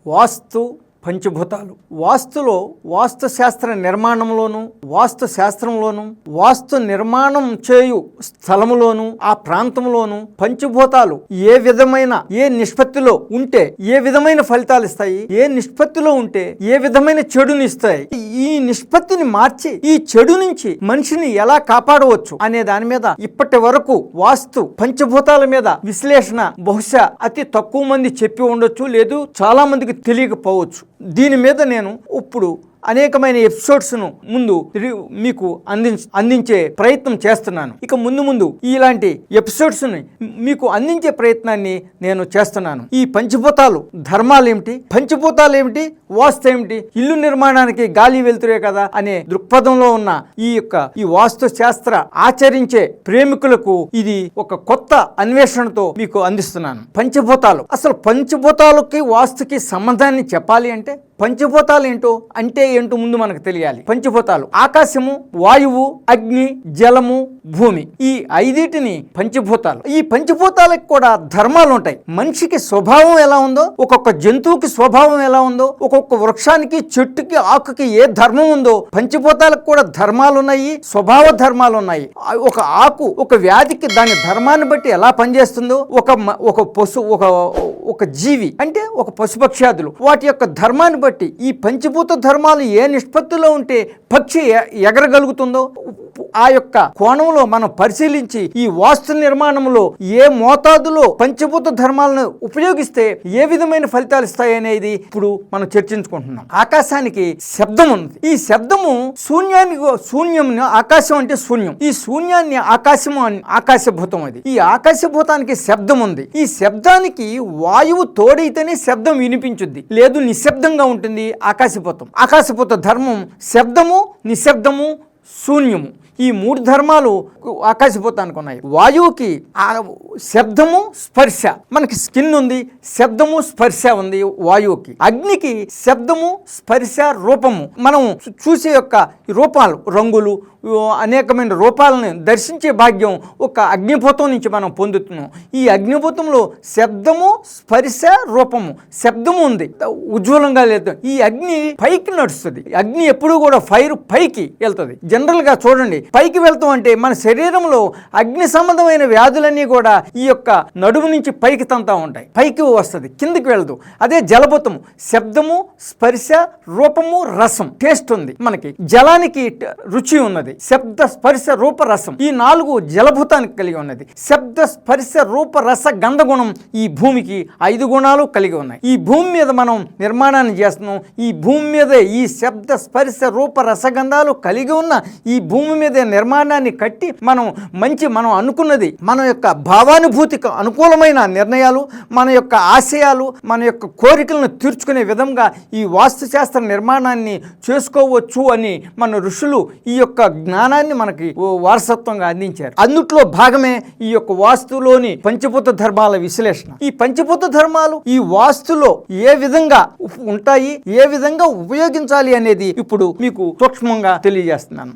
వాస్తు పంచభూతాలు. వాస్తులో వాస్తు శాస్త్ర నిర్మాణంలోను, వాస్తు శాస్త్రంలోను, వాస్తు నిర్మాణం చేయు స్థలములోను, ఆ ప్రాంతంలోను పంచభూతాలు ఏ విధమైన ఏ నిష్పత్తిలో ఉంటే ఏ విధమైన ఫలితాలు ఇస్తాయి, ఏ నిష్పత్తిలో ఉంటే ఏ విధమైన చెడుని ఇస్తాయి, ఈ నిష్పత్తిని మార్చి ఈ చెడు నుంచి మనిషిని ఎలా కాపాడవచ్చు అనే దాని మీద ఇప్పటి వరకు వాస్తు పంచభూతాల మీద విశ్లేషణ బహుశా అతి తక్కువ మంది చెప్పి ఉండొచ్చు, లేదు చాలా మందికి తెలియకపోవచ్చు. దీని మీద నేను ఇప్పుడు అనేకమైన ఎపిసోడ్స్ను ముందు మీకు అందించే ప్రయత్నం చేస్తున్నాను. ఇక ముందు ఇలాంటి ఎపిసోడ్స్ని మీకు అందించే ప్రయత్నాన్ని నేను చేస్తున్నాను. ఈ పంచభూతాలు ధర్మాలు ఏమిటి, పంచభూతాలు ఏమిటి, వాస్తు ఏమిటి, ఇల్లు నిర్మాణానికి గాలి వెలుతురే కదా అనే దృక్పథంలో ఉన్న ఈ వాస్తు శాస్త్ర ఆచరించే ప్రేమికులకు ఇది ఒక కొత్త అన్వేషణతో మీకు అందిస్తున్నాను. పంచభూతాలు, అసలు పంచభూతాలకి వాస్తుకి సంబంధాన్ని చెప్పాలి అంటే పంచభూతాలు ఏంటో ముందు మనకు తెలియాలి. పంచభూతాలు ఆకాశము, వాయువు, అగ్ని, జలము, భూమి, ఈ ఐదిటిని పంచభూతాలు. ఈ పంచభూతాలకు కూడా ధర్మాలు ఉంటాయి. మనిషికి స్వభావం ఎలా ఉందో, ఒక్కొక్క జంతువుకి స్వభావం ఎలా ఉందో, ఒక్కొక్క వృక్షానికి, చెట్టుకి, ఆకుకి ఏ ధర్మం ఉందో పంచభూతాలకు కూడా ధర్మాలు ఉన్నాయి, స్వభావ ధర్మాలు ఉన్నాయి. ఒక ఆకు ఒక వ్యాధికి దాని ధర్మాన్ని బట్టి ఎలా పనిచేస్తుందో, ఒక జీవి అంటే ఒక పశుపక్ష్యాదులు వాటి యొక్క ధర్మాన్ని బట్టి ఈ పంచభూత ధర్మాలు ఏ నిష్పత్తిలో ఉంటే పక్షి ఎగరగలుగుతుందో ఆ యొక్క కోణంలో మనం పరిశీలించి ఈ వాస్తు నిర్మాణంలో ఏ మోతాదులో పంచభూత ధర్మాలను ఉపయోగిస్తే ఏ విధమైన ఫలితాలు ఇస్తాయి అనేది ఇప్పుడు మనం చర్చించుకుంటున్నాం. ఆకాశానికి శబ్దం ఉంది. ఈ శబ్దము శూన్యం, ఆకాశం అంటే శూన్యం. ఈ శూన్యాన్ని ఆకాశభూతం. అది ఈ ఆకాశభూతానికి శబ్దం ఉంది. ఈ శబ్దానికి వాయువు తోడైతేనే శబ్దం వినిపించుద్ది, లేదు నిశ్శబ్దంగా ఉంటుంది ఆకాశభూత ధర్మం. శబ్దము, నిశ్శబ్దము, శూన్యము, ఈ మూడు ధర్మాలు ఆకాశభూతానికి ఉన్నాయి. వాయువుకి శబ్దము, స్పర్శ, మనకి స్కిన్ ఉంది, శబ్దము, స్పర్శ ఉంది వాయువుకి. అగ్నికి శబ్దము, స్పర్శ, రూపము, మనం చూసే యొక్క రూపాలు, రంగులు, అనేకమైన రూపాలను దర్శించే భాగ్యం ఒక అగ్నిభూతం నుంచి మనం పొందుతున్నాం. ఈ అగ్నిభూతంలో శబ్దము, స్పర్శ, రూపము. శబ్దము ఉంది, ఉజ్వలంగా లేదు. ఈ అగ్ని పైకి నడుస్తుంది. అగ్ని ఎప్పుడూ కూడా ఫైర్ పైకి వెళ్తుంది. జనరల్గా చూడండి, పైకి వెళ్తాం అంటే మన శరీరంలో అగ్ని సంబంధమైన వ్యాధులన్నీ కూడా ఈ యొక్క నడుము నుంచి పైకి తంతా ఉంటాయి, పైకి వస్తుంది, కిందికి వెళ్దు. అదే జలభూతము, శబ్దము, స్పర్శ, రూపము, రసం, టేస్ట్ ఉంది. మనకి జలానికి రుచి ఉన్నది. శబ్ద, స్పర్శ, రూప, రసం, ఈ నాలుగు జలభూతానికి కలిగి ఉన్నది. శబ్ద, స్పర్శ, రూప, రస, గంధగుణం ఈ భూమికి 5 గుణాలు కలిగి ఉన్నాయి. ఈ భూమి మీద మనం నిర్మాణాన్ని చేస్తున్నాం. ఈ భూమి మీద ఈ శబ్ద, స్పర్శ, రూప, రసగంధాలు కలిగి ఉన్న ఈ భూమి మీద నిర్మాణాన్ని కట్టి మనం అనుకున్నది, మన యొక్క భావానుభూతికి అనుకూలమైన నిర్ణయాలు, మన యొక్క ఆశయాలు, మన యొక్క కోరికలను తీర్చుకునే విధంగా ఈ వాస్తుశాస్త్ర నిర్మాణాన్ని చేసుకోవచ్చు అని మన ఋషులు ఈ యొక్క జ్ఞానాన్ని మనకి వారసత్వంగా అందించారు. అందుట్లో భాగమే ఈ యొక్క వాస్తులోని పంచభూత ధర్మాల విశ్లేషణ. ఈ పంచభూత ధర్మాలు ఈ వాస్తులో ఏ విధంగా ఉంటాయి, ఏ విధంగా ఉపయోగించాలి అనేది ఇప్పుడు మీకు సూక్ష్మంగా తెలియజేస్తున్నాను.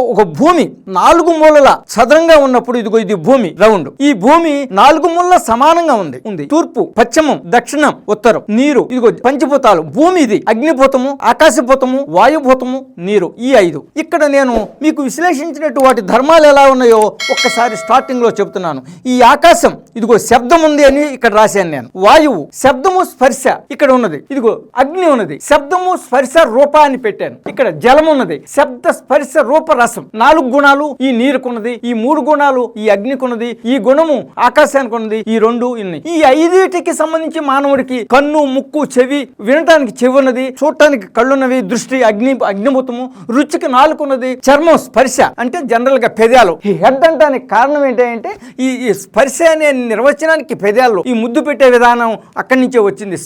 ఒక భూమి 4 మూలల చదరంగా ఉన్నప్పుడు, ఇది భూమి రౌండ్. ఈ భూమి 4 మూలల సమానంగా ఉంది. తూర్పు, పశ్చిమం, దక్షిణం, ఉత్తరం. నీరు, ఇదిగో పంచభూతాలు. భూమి ఇది అగ్నిభూతము, ఆకాశభూతము, వాయుభూతము, నీరు, ఈ 5. ఇక్కడ నేను మీకు విశ్లేషించినట్టు వాటి ధర్మాలు ఎలా ఉన్నాయో ఒక్కసారి స్టార్టింగ్ లో చెప్తున్నాను. ఈ ఆకాశం, ఇదిగో శబ్దం ఉంది అని ఇక్కడ రాశాను నేను. వాయువు, శబ్దము, స్పర్శ ఇక్కడ ఉన్నది. ఇదిగో అగ్ని ఉన్నది, శబ్దము, స్పర్శ, రూప అని పెట్టాను. ఇక్కడ జలం ఉన్నది, శబ్ద, స్పర్శ, రూప, రసం. 4 గుణాలు ఈ నీరుకున్నది, ఈ 3 గుణాలు ఈ అగ్నికున్నది, ఈ గుణము ఆకాశానికి ఉన్నది, ఈ 2 ఇన్ని. ఈ 5టికి సంబంధించి మానవుడికి కన్ను, ముక్కు, చెవి, వినటానికి చెవి ఉన్నది, చూడటానికి కళ్ళున్నవి, దృష్టి అగ్నిభూతము, రుచికి నాలుగు ఉన్నది, చర్మం, స్పర్శ అంటే జనరల్ గా పెదాలు. ఈ హెడ్ అంటానికి కారణం ఏంటంటే ఈ స్పర్శ అనే నిర్వచనానికి పెదాల్లో ఈ ముద్దు పెట్టే విధానం అక్కడి నుంచే వచ్చింది.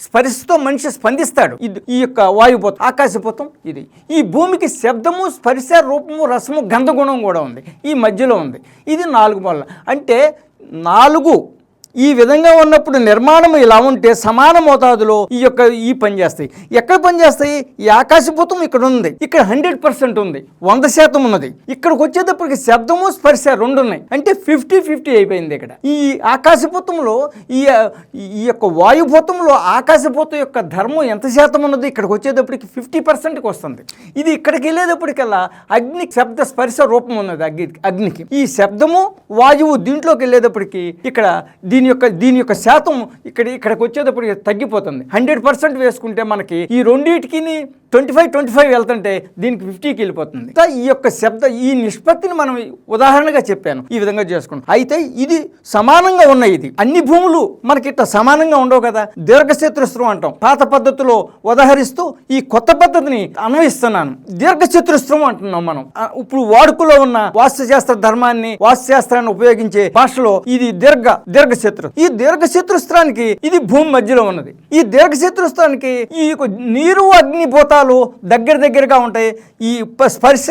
స్పర్శతో మనిషి స్పందిస్తాడు. ఈ యొక్క వాయుభూతం, ఆకాశభూతం ఇది. ఈ భూమికి శబ్దము, స్పర్శ, రూపము, రసము, గంధగుణం కూడా ఉంది, ఈ మధ్యలో ఉంది. ఇది 4 మూలలు. అంటే 4 ఈ విధంగా ఉన్నప్పుడు నిర్మాణం ఇలా ఉంటే సమాన మోతాదులో ఈ పని చేస్తాయి. ఎక్కడ పని చేస్తాయి? ఈ ఆకాశభూతం ఇక్కడ ఉంది, ఇక్కడ 100% ఉంది, 100% ఉన్నది. ఇక్కడికి వచ్చేటప్పటికి శబ్దము స్పర్శ రెండు ఉన్నాయి, అంటే 50-50 అయిపోయింది. ఇక్కడ ఈ ఆకాశభూతంలో ఈ యొక్క వాయుభూతంలో ఆకాశభూతం యొక్క ధర్మం ఎంత శాతం ఉన్నది? ఇక్కడికి వచ్చేటప్పటికి 50%కి వస్తుంది. ఇది ఇక్కడికి వెళ్ళేటప్పటికల్లా అగ్ని శబ్ద స్పర్శ రూపం ఉన్నది అగ్నికి. ఈ శబ్దము వాయువు దీంట్లోకి వెళ్ళేటప్పటికి ఇక్కడ దీని యొక్క శాతం ఇక్కడికి వచ్చేటప్పటికి తగ్గిపోతుంది. 100% వేసుకుంటే మనకి ఈ రెండింటికి 25 వెళ్తుంటే దీనికి 50కి వెళ్ళిపోతుంది. ఈ యొక్క ఈ నిష్పత్తిని మనం ఉదాహరణగా చెప్పాను. ఈ విధంగా చేసుకుంటాం. అయితే ఇది సమానంగా ఉన్నాయి. ఇది అన్ని భూములు మనకి ఇట్లా సమానంగా ఉండవు కదా. దీర్ఘచతురస్రం అంటాం. పాత పద్ధతిలో ఉదాహరిస్తూ ఈ కొత్త పద్ధతిని అన్వయిస్తున్నాను. దీర్ఘచతురస్రం అంటున్నాం మనం. ఇప్పుడు వాడుకలో ఉన్న వాస్తుశాస్త్ర ధర్మాన్ని వాస్తుశాస్త్రాన్ని ఉపయోగించే భాషలో ఇది దీర్ఘచతురం. ఈ దీర్ఘచతురస్రానికి ఇది భూమి మధ్యలో ఉన్నది. ఈ దీర్ఘచతురస్రానికి ఈ నీరు అగ్ని భూతాలు దగ్గరగా ఉంటాయి. ఈ స్పర్శ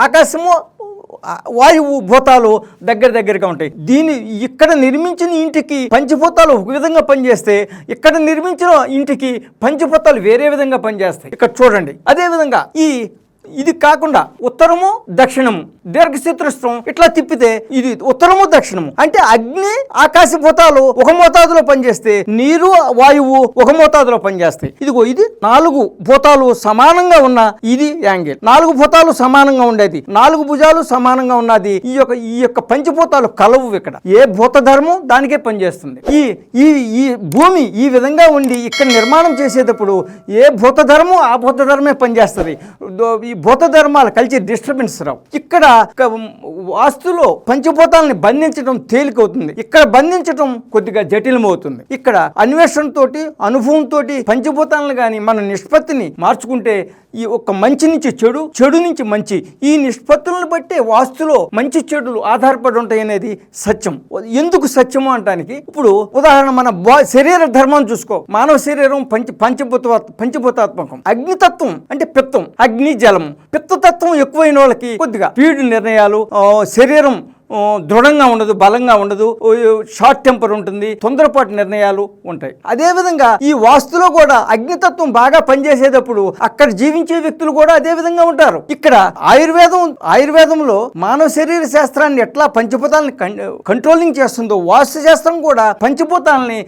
ఆకాశము వాయువు భూతాలు దగ్గరగా ఉంటాయి. ఇక్కడ నిర్మించిన ఇంటికి పంచభూతాలు ఒక విధంగా పనిచేస్తే ఇక్కడ నిర్మించిన ఇంటికి పంచభూతాలు వేరే విధంగా పనిచేస్తాయి. ఇక్కడ చూడండి. అదే విధంగా ఇది కాకుండా ఉత్తరము దక్షిణము దీర్ఘచతురస్రం ఇట్లా తిప్పితే ఇది ఉత్తరము దక్షిణము, అంటే అగ్ని ఆకాశభూతాలు ఒక మోతాదులో పనిచేస్తే నీరు వాయువు ఒక మోతాదులో పనిచేస్తాయి. ఇది 4 భూతాలు సమానంగా ఉన్న ఇది యాంగిల్. 4 భూతాలు సమానంగా ఉండేది, 4 భుజాలు సమానంగా ఉన్నది. ఈ యొక్క పంచభూతాలు కలవు. ఇక్కడ ఏ భూత ధర్మం దానికే పనిచేస్తుంది. ఈ భూమి ఈ విధంగా ఉండి ఇక్కడ నిర్మాణం చేసేటప్పుడు ఏ భూత ధర్మం ఆ భూత ధర్మే పనిచేస్తుంది. ఈ భూత ధర్మాలు కలిసి డిస్టర్బెన్స్ రావు. ఇక్కడ వాస్తులో పంచభూతాలని బంధించడం తేలికవుతుంది, ఇక్కడ బంధించడం కొద్దిగా జటిలమవుతుంది. ఇక్కడ అన్వేషణతోటి అనుభవంతో పంచభూతాలను కానీ మన నిష్పత్తిని మార్చుకుంటే ఈ ఒక మంచి నుంచి చెడు నుంచి మంచి ఈ నిష్పత్తులను బట్టే వాస్తులో మంచి చెడులు ఆధారపడి ఉంటాయి అనేది సత్యం. ఎందుకు సత్యము అంటానికి ఇప్పుడు ఉదాహరణ మన శరీర ధర్మం చూసుకో. మానవ శరీరం పంచభూతాత్మకం. అగ్నితత్వం అంటే పిత్తం, అగ్ని జలం. పిత్తతత్వం ఎక్కువైన వాళ్ళకి కొద్దిగా స్పీడ్ నిర్ణయాలు, శరీరం దృఢంగా ఉండదు, బలంగా ఉండదు, షార్ట్ టెంపర్ ఉంటుంది, తొందరపాటు నిర్ణయాలు ఉంటాయి. అదేవిధంగా ఈ వాస్తులో కూడా అగ్నితత్వం బాగా పనిచేసేటప్పుడు అక్కడ జీవించే వ్యక్తులు కూడా అదే విధంగా ఉంటారు. ఇక్కడ ఆయుర్వేదంలో మానవ శరీర శాస్త్రాన్ని ఎట్లా పంచభూతాలని కంట్రోలింగ్ చేస్తుందో వాస్తు శాస్త్రం కూడా పంచభూతాలని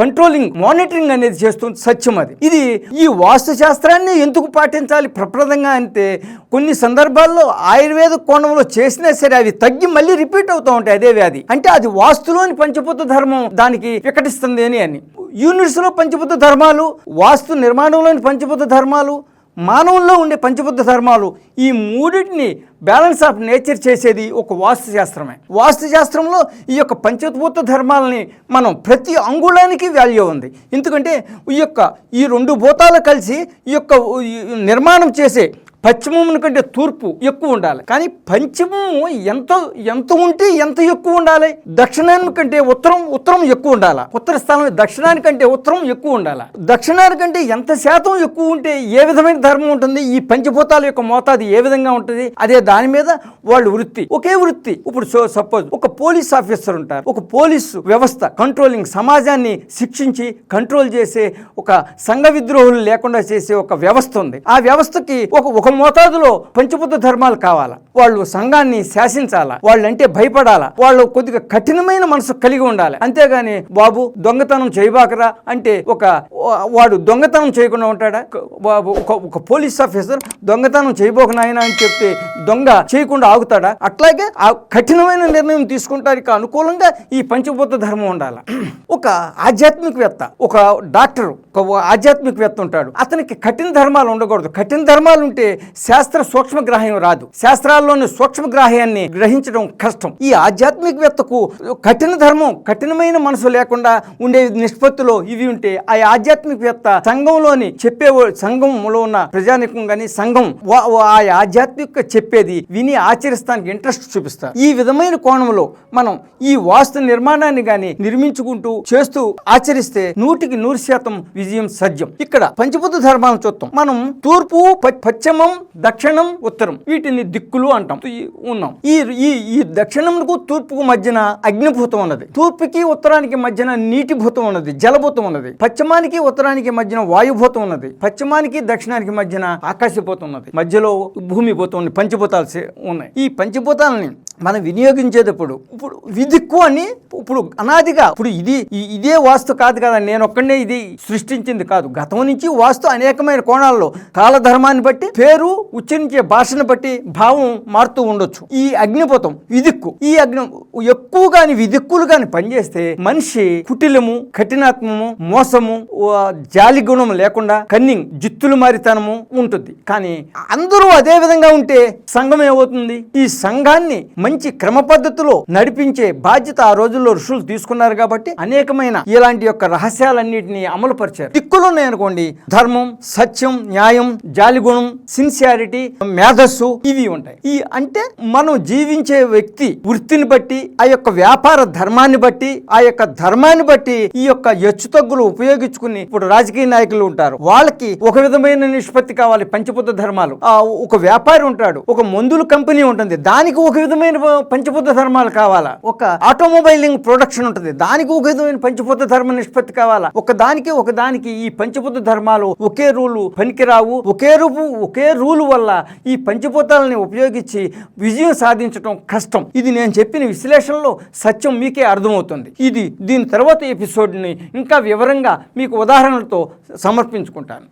కంట్రోలింగ్ మానిటరింగ్ అనేది చేస్తుంది. సత్యం అది. ఇది ఈ వాస్తు శాస్త్రాన్ని ఎందుకు పాటించాలి ప్రప్రదంగా అంటే కొన్ని సందర్భాల్లో ఆయుర్వేద కోణంలో చేసినా సరే అవి తగ్గి మళ్ళీ రిపీట్ అవుతూ ఉంటాయి అదే వ్యాధి. అంటే అది వాస్తులోని పంచభూత ధర్మం దానికి వికటిస్తుంది అని. యూనిట్స్లో పంచభూత ధర్మాలు, వాస్తు నిర్మాణంలోని పంచభూత ధర్మాలు, మానవుల్లో ఉండే పంచభూత ధర్మాలు, ఈ మూడింటిని బ్యాలెన్స్ ఆఫ్ నేచర్ చేసేది ఒక వాస్తు శాస్త్రమే. వాస్తు శాస్త్రంలో ఈ యొక్క పంచభూత ధర్మాలని మనం ప్రతి అంగుళానికి వాల్యూ ఉంది. ఎందుకంటే ఈ 2 భూతాలు కలిసి ఈ యొక్క నిర్మాణం చేసే పశ్చిమం కంటే తూర్పు ఎక్కువ ఉండాలి, కానీ పంచమము ఎంత ఉంటే ఎంత ఎక్కువ ఉండాలి. దక్షిణాన్ని కంటే ఉత్తరం ఎక్కువ ఉండాలి. ఉత్తర స్థానం దక్షిణానికంటే ఉత్తరం ఎక్కువ ఉండాలి. దక్షిణానికంటే ఎంత శాతం ఎక్కువ ఉంటే ఏ విధమైన ధర్మం ఉంటుంది, ఈ పంచభూతాల యొక్క మోతాదు ఏ విధంగా ఉంటుంది, అదే దాని మీద వాళ్ళు వృత్తి, ఒకే వృత్తి. ఇప్పుడు సపోజ్ ఒక పోలీస్ ఆఫీసర్ ఉంటారు, ఒక పోలీసు వ్యవస్థ కంట్రోలింగ్, సమాజాన్ని శిక్షించి కంట్రోల్ చేసే, ఒక సంఘ విద్రోహులు లేకుండా చేసే ఒక వ్యవస్థ ఉంది. ఆ వ్యవస్థకి ఒక మోతాదులో పంచభూత ధర్మాలు కావాలా. వాళ్ళు సంఘాన్ని శాసించాలా, వాళ్ళంటే భయపడాలా, వాళ్ళు కొద్దిగా కఠినమైన మనసు కలిగి ఉండాలి. అంతేగాని బాబు దొంగతనం చేయబాకరా అంటే వాడు దొంగతనం చేయకుండా ఉంటాడా? ఒక పోలీస్ ఆఫీసర్ దొంగతనం చేయబోకనాయన అని చెప్తే దొంగ చేయకుండా ఆగుతాడా? అట్లాగే ఆ కఠినమైన నిర్ణయం తీసుకుంటానికి అనుకూలంగా ఈ పంచభూత ధర్మం ఉండాలి. ఒక ఆధ్యాత్మికవేత్త, ఒక డాక్టర్, ఒక ఆధ్యాత్మికవేత్త ఉంటాడు, అతనికి కఠిన ధర్మాలు ఉండకూడదు. కఠిన ధర్మాలు ఉంటే శాస్త్ర సూక్ష్మగ్రాహ్యం రాదు. శాస్త్రాల్లోని సూక్ష్మగ్రాహ్యాన్ని గ్రహించడం కష్టం. ఈ ఆధ్యాత్మికవేత్తకు కఠిన ధర్మం, కఠినమైన మనసు లేకుండా ఉండే నిష్పత్తిలో ఇవి ఉంటే ఆ ఆధ్యాత్మికవేత్త సంఘంలో ఉన్న ప్రజానికం కానీ సంఘం ఆ ఆధ్యాత్మిక చెప్పేది విని ఆచరిస్తానికి ఇంట్రెస్ట్ చూపిస్తారు. ఈ విధమైన కోణంలో మనం ఈ వాస్తు నిర్మాణాన్ని కానీ నిర్మించుకుంటూ చేస్తూ ఆచరిస్తే 100% విజయం సత్యం. ఇక్కడ పంచభూత ధర్మాలను చూద్దాం మనం. తూర్పు పశ్చిమం పూర్వం, దక్షిణం, ఉత్తరం వీటిని దిక్కులు అంటాం. ఉన్నాం. ఈ ఈ దక్షిణంకు తూర్పుకు మధ్యన అగ్నిభూతం ఉన్నది. తూర్పుకి ఉత్తరానికి మధ్యన నీటిభూతం ఉన్నది, జలభూతం ఉన్నది. పశ్చిమానికి ఉత్తరానికి మధ్యన వాయుభూతం ఉన్నది. పశ్చిమానికి దక్షిణానికి మధ్యన ఆకాశభూతం ఉన్నది. మధ్యలో భూమి భూతం ఉంది. పంచభూతాలు ఉన్నాయి. ఈ పంచభూతాలని మనం వినియోగించేటప్పుడు ఇప్పుడు విదిక్కు అని ఇప్పుడు అనాదిగా ఇప్పుడు ఇదే వాస్తు కాదు కదా, నేను ఒక్కడే ఇది సృష్టించింది కాదు. గతం నుంచి వాస్తు అనేకమైన కోణాల్లో కాలధర్మాన్ని బట్టి, పేరు ఉచ్చరించే భాషను బట్టి భావం మారుతూ ఉండొచ్చు. ఈ అగ్నిభూతం విదిక్కు, ఈ అగ్ని ఎక్కువ గాని విదిక్కులు గాని పనిచేస్తే మనిషి కుటిలము, కఠినాత్మము, మోసము, జాలి గుణం లేకుండా కన్నింగ్, జిత్తులు మారితనము ఉంటుంది. కానీ అందరూ అదే విధంగా ఉంటే సంఘం ఏమవుతుంది? ఈ సంఘాన్ని మంచి క్రమ పద్ధతిలో నడిపించే బాధ్యత ఆ రోజుల్లో ఋషులు తీసుకున్నారు కాబట్టి అనేకమైన ఇలాంటి యొక్క రహస్యాలన్నింటినీ అమలు పరిచారు. దిక్కులు ఉన్నాయనుకోండి, ధర్మం, సత్యం, న్యాయం, జాలిగుణం, సిన్సియారిటీ, మేధస్సు ఇవి ఉంటాయి. ఈ అంటే మనం జీవించే వ్యక్తి వృత్తిని బట్టి, ఆ యొక్క వ్యాపార ధర్మాన్ని బట్టి, ఆ యొక్క ధర్మాన్ని బట్టి ఈ యొక్క హెచ్చుతగ్గులు ఉపయోగించుకుని ఇప్పుడు రాజకీయ నాయకులు ఉంటారు, వాళ్ళకి ఒక విధమైన నిష్పత్తి కావాలి. పంచబుద్ధ ధర్మాలు. ఒక వ్యాపారి ఉంటాడు, ఒక మందుల కంపెనీ ఉంటుంది, దానికి ఒక విధమైన పంచబుద్ధ ధర్మాలు కావాలా. ఒక ఆటోమొబైలింగ్ ప్రొడక్షన్ ఉంటుంది, దానికి ఒక విధమైన పంచబుద్ధ ధర్మ నిష్పత్తి కావాలా. ఒకదానికి ఈ పంచబుద్ధ ధర్మాలు ఒకే రూలు పనికిరావు. ఒకే రూలు వల్ల ఈ పంచభూతాలని ఉపయోగించి విజయం సాధించడం కష్టం. ఇది నేను చెప్పిన విశ్లేషణలో సత్యం మీకే అర్థమవుతుంది. దీని తర్వాత ఎపిసోడ్ని ఇంకా వివరంగా మీకు ఉదాహరణలతో సమర్పించుకుంటాను.